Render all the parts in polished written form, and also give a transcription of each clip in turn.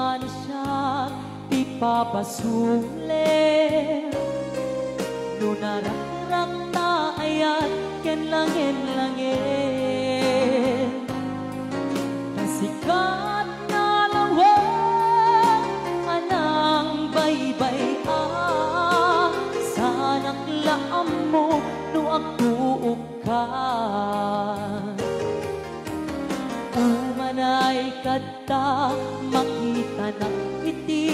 kumana siya di papasuli nunararak ta ayat ken langin nasikat na lawang anang baybay sanak laam mo no agtuog ka umanay kadta makita ng iti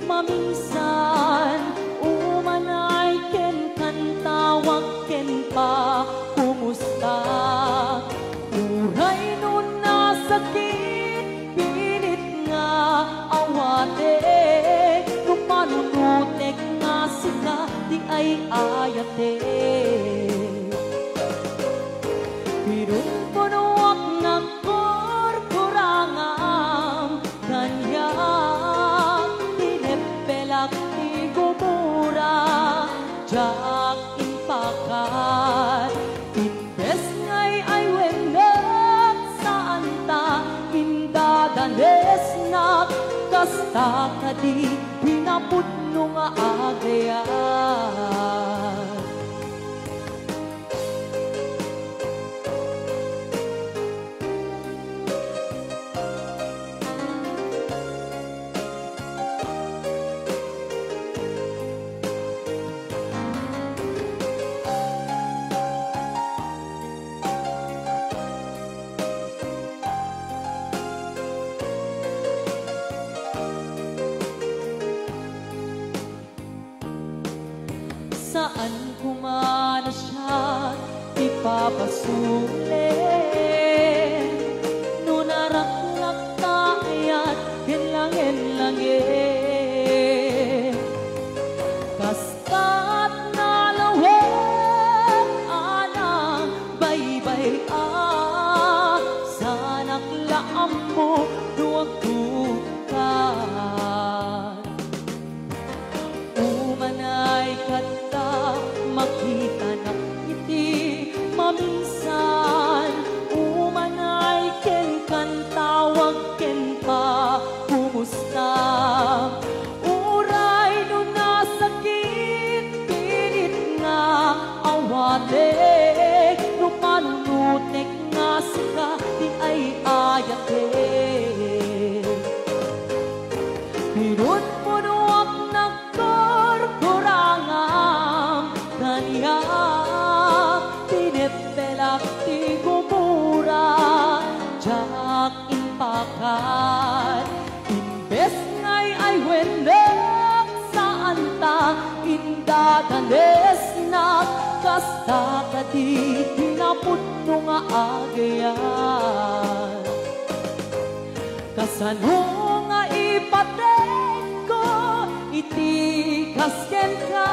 maminsan umanay ken kantawag ken pa kumusta uray nun nasakit pilit nga awate lupanunutek nga sila di ay ayate pirungpunuak ng kurkurangam ganyan tinepelak ti gumura jak impakat imbes ngay ay wenak saan ta indadanes na kasta kadi pinapudno nga agayan saan kumana siya ipapasuli nunaraklak taayat ken langin kastat na lawag anang baybay sanak laam mo duwag tukan umanay kadta makita ng iti maminsan umanay ken kantawag ken pa kumusta uray no nasakit pilit nga awate no panunutek nga sika di ay ayate pirut punuak ng kurkurangam ganyan tinepelak ti gumura jak impakat imbes ngay ay wenek saan ta indadanes na kasta kadi pinapudno nga agayan kasano nga ipaten ko iti kasken ka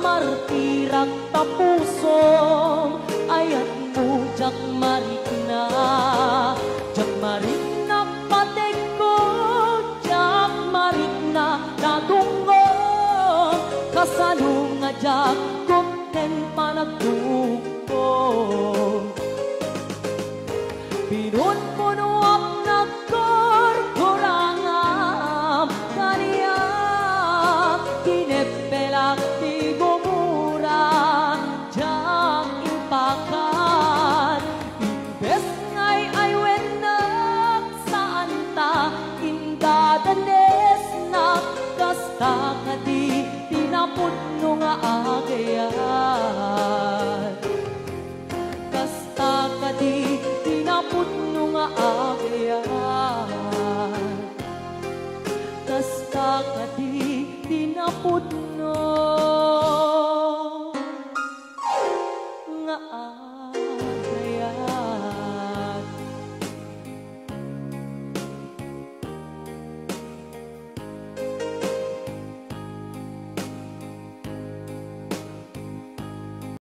martirang tapusom ayat mo jak marikna patek ko jak marikna nadungo kasano nga jak kumten panagtungo